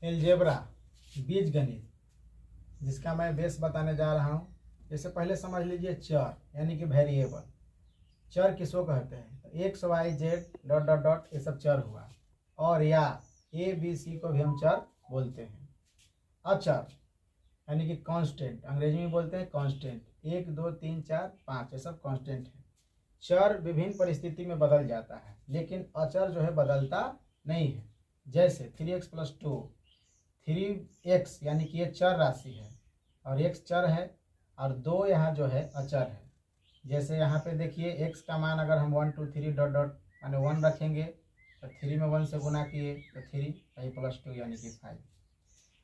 Algebra बीज गणित, जिसका मैं बेस बताने जा रहा हूँ। जैसे पहले समझ लीजिए चर यानी कि वेरिएबल। चर किसको कहते हैं? तो x y z dot dot dot ये सब चर हुआ। और या ए बी सी को भी हम चर बोलते हैं। अचर यानी कि कांस्टेंट, अंग्रेजी में बोलते हैं कांस्टेंट। 1 2 3 4 5 ये सब कांस्टेंट है। चर विभिन्न परिस्थिति में बदल जाता है, लेकिन अचर जो है बदलता नहीं है। जैसे 3x + 2, 3x यानी कि ये चर राशि है और x चर है और 2 यहाँ जो है अचर है। जैसे यहाँ पे देखिए x का मान अगर हम 1 2 3 डॉट डॉट माने 1 रखेंगे तो 3 में 1 से गुना किए तो 3 + 2 यानी कि 5।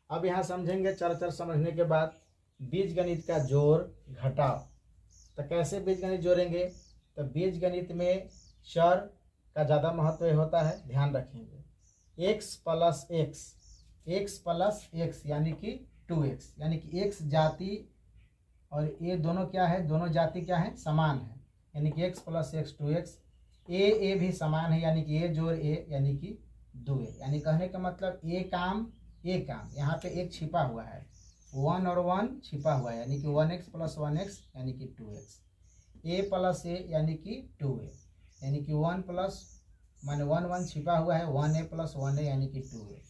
अब यहाँ समझेंगे चर समझने के बाद बीज गणित का जोड़ घटाव। तो कैसे बीज गणित जोड़ेंगे? तो बीज गणित में चर का ज़्यादा महत्व होता है, ध्यान रखेंगे। x + x यानी कि 2x, यानी कि x जाति और ये दोनों क्या है? दोनों जाति क्या है? समान है, यानी कि x + x 2x। ए भी समान है, यानी कि a जोड़ a यानी कि 2a। यानी कहने का मतलब ए काम यहाँ पे एक छिपा हुआ है, 1 और 1 छिपा हुआ है, यानी कि 1x + 1x यानी कि 2x। a + a यानी कि 2a, यानी कि 1 प्लस माने 1 1 छिपा हुआ है, 1a + 1a यानी कि 2a।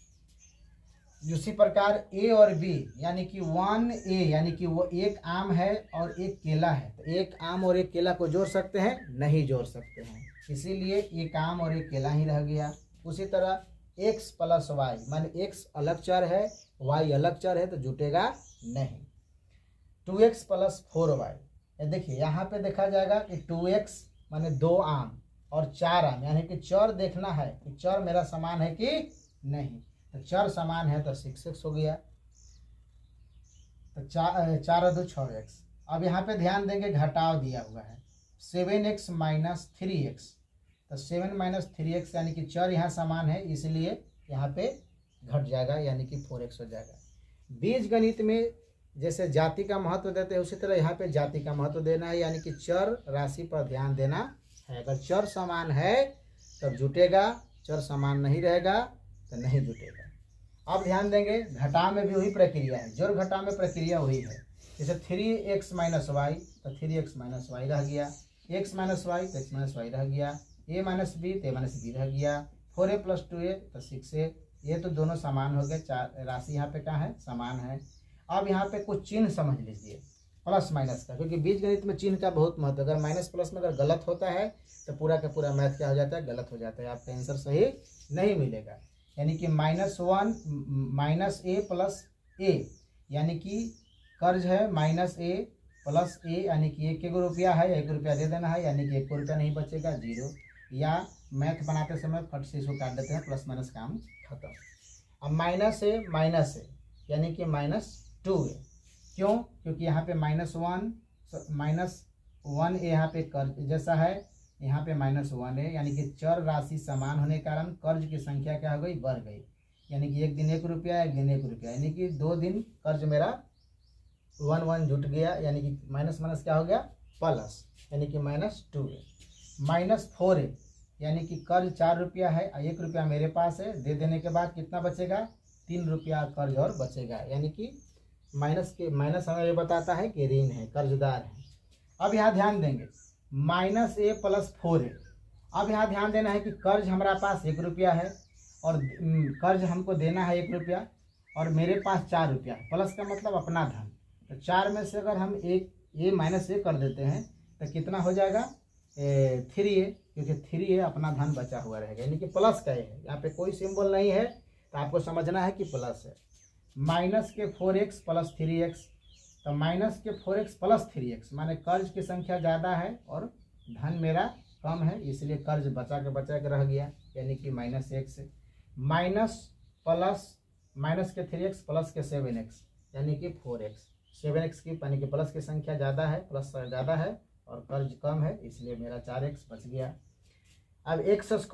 उसी प्रकार a और b यानी कि 1a यानी कि वो एक आम है और एक केला है। तो एक आम और एक केला को जोड़ सकते हैं? नहीं जोड़ सकते हैं, इसीलिए एक आम और एक केला ही रह गया। उसी तरह x + y माने x अलग चर है, y अलग चर है, तो जुटेगा नहीं। 2x + 4y, देखिए यहाँ पे देखा जाएगा कि 2x माने 2 आम और 4 आम, यानी कि चर देखना है कि चर मेरा समान है कि नहीं। तो चर समान है तो 6x हो गया, तो 4 2 6x। अब यहाँ पे ध्यान देंगे घटाव दिया हुआ है 7x - 3x। तो 7 - 3x यानी कि चर यहाँ समान है, इसलिए यहाँ पे घट जाएगा, यानी कि 4x हो जाएगा। बीज गणित में जैसे जाति का महत्व देते हैं, उसी तरह यहाँ पे जाति का महत्व देना है, यानी कि चर राशि पर ध्यान देना है। अगर चर समान है तब जुटेगा, चर समान नहीं रहेगा तो नहीं जुटेगा। अब ध्यान देंगे घटाव में भी वही प्रक्रिया है, जोड़ घटाव में प्रक्रिया वही है। जैसे 3x - y तो 3x - y रह गया, x - y तो x - y रह गया, a - b तो a - b रह गया, 4a + 2a तो 6a। ये तो दोनों समान हो गए, चार राशि यहाँ पे क्या है? समान है। अब यहाँ पे कुछ चिन्ह समझ लीजिए प्लस माइनस का, क्योंकि बीज गणित में चिन्ह का बहुत महत्व। अगर माइनस प्लस में अगर गलत होता है तो पूरा का पूरा मैथ क्या हो जाता है? गलत हो जाता है, आपका आंसर सही नहीं मिलेगा। यानी कि -1 - a + a, यानी कि कर्ज है -a + a, यानी कि 1 रुपया है, 1 रुपया दे देना है, यानी कि 1 रुपया नहीं बचेगा, 0। या मैथ बनाते समय फट से इसको काट देते हैं, प्लस माइनस काम खत्म। अब -a यानी कि -2a, क्यों? क्योंकि यहाँ पे -1 यहाँ पे कर्ज जैसा है, यहाँ पे -1 है, यानी कि चर राशि समान होने के कारण कर्ज की संख्या क्या हो गई? बढ़ गई। यानी कि एक दिन 1 रुपया, एक दिन 1 रुपया, यानी कि 2 दिन कर्ज मेरा 1 1 जुट गया, यानी कि माइनस माइनस क्या हो गया? प्लस, यानी कि -2a। -4a यानी कि कर्ज 4 रुपया है, 1 रुपया मेरे पास है, दे देने के बाद कितना बचेगा? 3 रुपया कर्ज और बचेगा, यानी कि माइनस हमें ये बताता है कि ऋण है, कर्जदार है। अब यहाँ ध्यान देंगे -a + 4a। अब यहाँ ध्यान देना है कि कर्ज हमारा पास 1 रुपया है और कर्ज हमको देना है 1 रुपया, और मेरे पास 4 रुपया है। प्लस का मतलब अपना धन, तो 4 में से अगर हम a - a कर देते हैं तो कितना हो जाएगा? 3a, क्योंकि 3a अपना धन बचा हुआ रहेगा, यानी कि प्लस का है। यहाँ पे कोई सिंबल नहीं है तो आपको समझना है कि प्लस है। -4x + 3x, तो -4x + 3x माने कर्ज की संख्या ज़्यादा है और धन मेरा कम है, इसलिए कर्ज बचा के रह गया, यानी कि -x। माइनस के 3x प्लस के 7x यानी कि 4x। 7x की यानी कि प्लस की संख्या ज़्यादा है, प्लस ज़्यादा है और कर्ज कम है, इसलिए मेरा 4x बच गया। अब x² +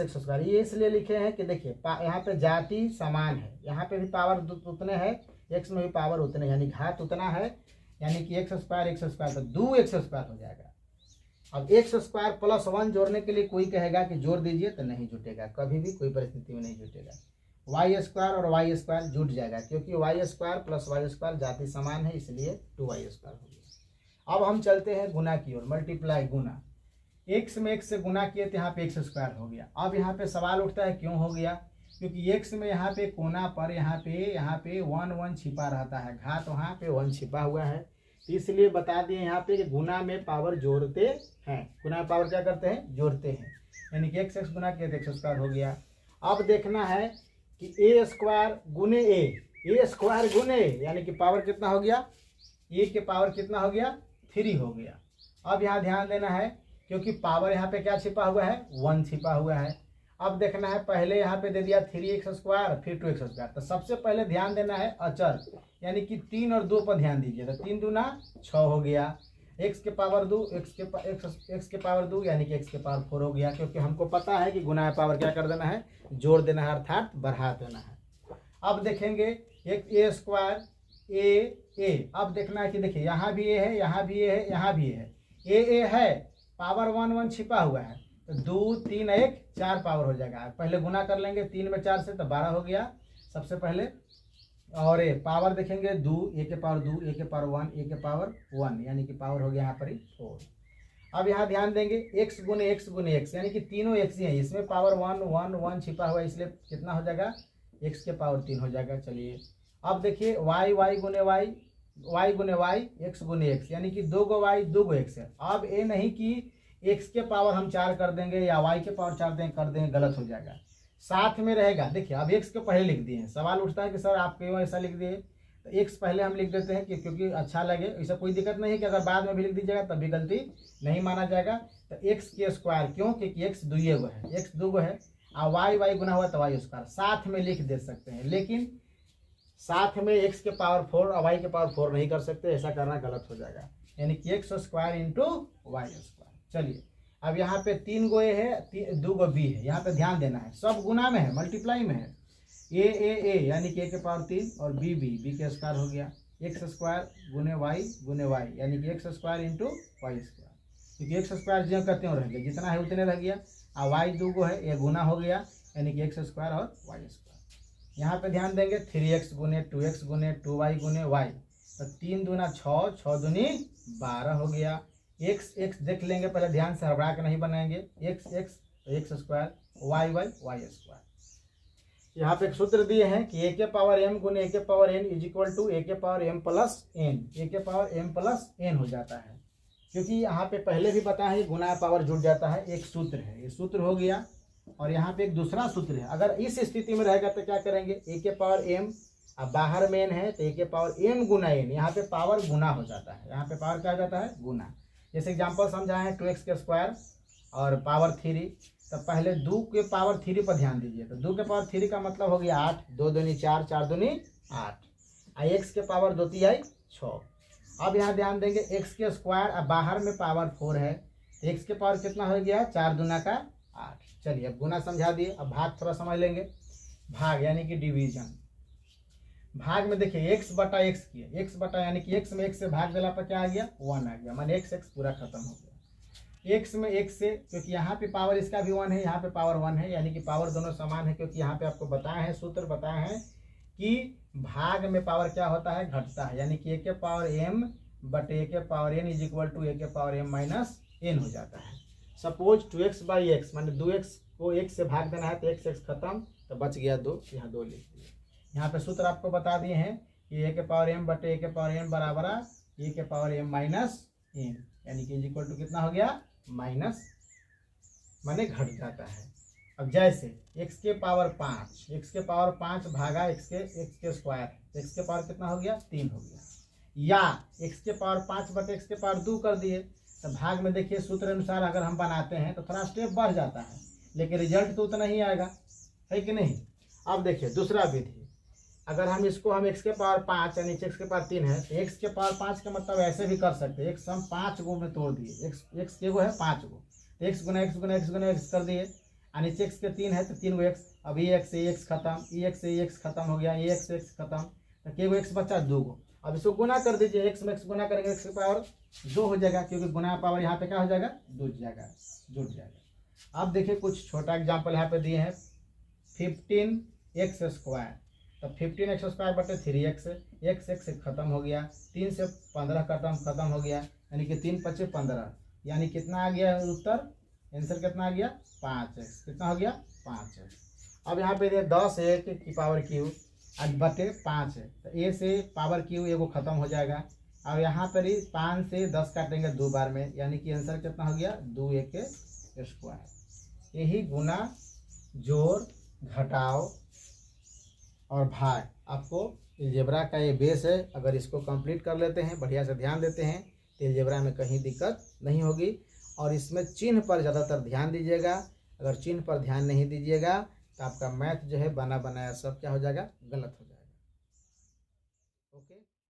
x², ये इसलिए लिखे हैं कि देखिए यहाँ पे जाति समान है, यहाँ पे भी पावर उतने हैं, x में भी पावर उतने, यानी घात उतना है, यानी कि x² तो 2x² हो जाएगा। अब x² + 1 जोड़ने के लिए कोई कहेगा कि जोड़ दीजिए, तो नहीं जुटेगा, कभी भी कोई परिस्थिति में नहीं जुटेगा। वाई स्क्वायर और वाई स्क्वायर जुट जाएगा, क्योंकि y square plus y square जाति समान है, इसलिए 2y स्क्वायर हो गया। अब हम चलते हैं गुना की ओर, मल्टीप्लाई गुना। x में x से गुना किए तो यहाँ पे x स्क्वायर हो गया। अब यहाँ पे सवाल उठता है क्यों हो गया, क्योंकि x में यहाँ पे कोना पर यहाँ पे 1 छिपा रहता है, घात वहाँ पे 1 छिपा हुआ है, तो इसलिए बता दिए यहाँ पे कि गुना में पावर जोड़ते हैं। गुना में पावर क्या करते हैं, जोड़ते हैं, यानी कि x गुना किए तो x स्क्वायर हो गया। अब देखना है कि ए स्क्वायर गुने ए स्क्वायर गुने यानी कि पावर कितना हो गया, ए के पावर कितना हो गया, 3 हो गया। अब यहाँ ध्यान देना है क्योंकि पावर यहाँ पे क्या छिपा हुआ है, 1 छिपा हुआ है। अब देखना है, पहले यहाँ पे दे दिया 3x स्क्वायर फिर 2x स्क्वायर, तो सबसे पहले ध्यान देना है अचर यानी कि 3 और 2 पर ध्यान दीजिए। तो 3 दूना 6 हो गया, x के पावर 2 x के पावर 2 यानी कि x के पावर 4 हो गया, क्योंकि हमको पता है कि गुना पावर क्या कर देना है, जोड़ देना है, अर्थात बढ़ा देना है। अब देखेंगे एक ए स्क्वायर ए, अब देखना है कि देखिए यहाँ भी ए है, यहाँ भी ए है, यहाँ भी है, ए है, पावर 1 छिपा हुआ है, तो 2 3 1 4 पावर हो जाएगा। पहले गुना कर लेंगे 3 में 4 से तो 12 हो गया सबसे पहले, और ए पावर देखेंगे 2 ए के पावर 2 ए के पावर 1 ए के पावर 1 यानी कि पावर हो गया यहाँ पर 4। अब यहाँ ध्यान देंगे x गुने x यानी कि तीनों x ही हैं, इसमें पावर 1 छिपा हुआ है, इसलिए कितना हो जाएगा, x के पावर 3 हो जाएगा। चलिए अब देखिए y गुने y x गुने x यानी कि 2 गो y 2 गो x है। अब ये नहीं कि x के पावर हम 4 कर देंगे या y के पावर 4 कर देंगे, गलत हो जाएगा, साथ में रहेगा। देखिए अब x को पहले लिख दिए हैं, सवाल उठता है कि सर आप क्यों ऐसा लिख दिए, तो x पहले हम लिख देते हैं कि क्योंकि अच्छा लगे, ऐसा कोई दिक्कत नहीं है कि अगर बाद में भी लिख दीजिएगा तब भी गलती नहीं माना जाएगा। तो x के स्क्वायर, क्यों, क्योंकि x 2 गो है, x 2 गो है, और y गुना हुआ तो y स्क्वायर साथ में लिख दे सकते हैं, लेकिन साथ में x के पावर 4 और y के पावर 4 नहीं कर सकते, ऐसा करना गलत हो जाएगा, यानी कि x square into y square. चलिए अब यहाँ पे 3 गो ए है 2 गो बी है, यहाँ पे ध्यान देना है, सब गुना में है, मल्टीप्लाई में है, ए यानी कि ए के पावर 3 और बी के स्क्वायर हो गया, एक्स स्क्वायर गुने वाई यानी कि x square into y square, क्योंकि एक्स स्क्वायर जो करते हो रह गया, जितना है उतने रह गया, और वाई 2 गो है, ये गुना हो गया यानी कि एक्स स्क्वायर और वाई स्क्वायर। यहाँ पे ध्यान देंगे 3x गुने 2x गुने 2y गुने वाई, तो 3 दूना 6 6 दूनी 12 हो गया। x देख लेंगे पहले ध्यान से, हड़बड़ा के नहीं बनाएंगे, x स्क्वायर वाई स्क्वायर। यहाँ पे एक सूत्र दिए हैं कि a के पावर m गुने a के power n is equal to a के power m plus n, a के पावर m प्लस n हो जाता है, क्योंकि यहाँ पे पहले भी बताया है गुना पावर जुड़ जाता है, एक सूत्र है, ये सूत्र हो गया। और यहाँ पे एक दूसरा सूत्र है, अगर इस स्थिति में रहेगा तो क्या करेंगे, a के पावर m, अब बाहर में n है तो a के पावर m गुना n, यहाँ पे पावर गुना हो जाता है, यहाँ पे पावर क्या हो जाता है, गुना। जैसे एग्जाम्पल समझाए हैं 2x के स्क्वायर और पावर 3, तो पहले 2 के पावर 3 पर ध्यान दीजिए, तो 2 के पावर 3 का मतलब हो गया 8, 2 दूनी 4 4 दूनी 8, और x के पावर 2 3 6। अब यहाँ ध्यान देंगे x के स्क्वायर, अब बाहर में पावर 4 है, तो x के पावर कितना हो गया, 4 दूना का 8। चलिए अब गुना समझा दिए, अब भाग थोड़ा समझ लेंगे। भाग यानी कि डिवीजन, भाग में देखिए x बटा x किए, x बटा यानी कि x में x से भाग देला पर क्या आ गया, 1 आ गया, माने x पूरा खत्म हो गया। x में x से, क्योंकि यहाँ पे पावर इसका भी 1 है, यहाँ पे पावर 1 है, यानी कि पावर दोनों समान है, क्योंकि यहाँ पे आपको बताया है, सूत्र बताया है कि भाग में पावर क्या होता है, घटता है, यानी कि a के पावर m बटे a के power n is equal to a के पावर m माइनस n हो जाता है। सपोज 2x बाई एक्स, माने 2x को x से भाग देना है तो x खत्म, तो बच गया 2, यहाँ 2 लिख दिए। यहाँ पे सूत्र आपको बता दिए हैं कि a के पावर m बटे a के पावर n बराबर a के पावर m माइनस n, यानी कि इज इक्वल टू कितना हो गया, माइनस, माने घट जाता है। अब जैसे x के पावर 5 भागा x के स्क्वायर, x के पावर कितना हो गया, 3 हो गया, या x के पावर 5 बटे x के पावर 2 कर दिए, तो भाग में देखिए सूत्र अनुसार अगर हम बनाते हैं तो थोड़ा स्टेप बढ़ जाता है, लेकिन रिजल्ट तो उतना ही आएगा, है कि नहीं। अब देखिए दूसरा विधि, अगर हम इसको हम x के पावर 5 यानी x के पावर 3 है, तो x के पावर 5 का मतलब ऐसे भी कर सकते हैं, x हम 5 गो में तोड़ दिए, x के गो है 5 गो, तो x गुना x गुना x गुना x कर दिए, और नीचे x के 3 है तो 3 गो x, अब ये x से x खत्म, ये x से x खत्म हो गया, ये x से x खत्म, तो के गो x बचा 2 गो। अब इसको गुना कर दीजिए, x में x गुना करेंगे x के पावर 2 हो जाएगा, क्योंकि गुना पावर यहाँ पे क्या हो जाएगा, जुट जाएगा। अब देखिए कुछ छोटा एग्जाम्पल यहाँ पे दिए हैं, 15 एक्स स्क्वायर, तो 15x स्क्वायर बटे 3x, x खत्म हो गया, 3 से 15 खत्म हो गया, यानी कि 3 × 5 = 15, यानी कितना आ गया उत्तर, आंसर कितना आ गया 5x, कितना हो गया 5x। अब यहाँ पे 10 की पावर क्यू बटे 5 है, तो ए से पावर क्यू एगो खत्म हो जाएगा। अब यहाँ पर ही 5 से 10 काटेंगे 2 बार में, यानी कि आंसर कितना हो गया 2a² यही गुना, जोड़, घटाव और भाग आपको अलजेब्रा का ये बेस है। अगर इसको कंप्लीट कर लेते हैं, बढ़िया से ध्यान देते हैं, तो अलजेब्रा में कहीं दिक्कत नहीं होगी। और इसमें चिन्ह पर ज़्यादातर ध्यान दीजिएगा, अगर चिन्ह पर ध्यान नहीं दीजिएगा तो आपका मैथ जो है बना बनाया सब क्या हो जाएगा, गलत हो जाएगा।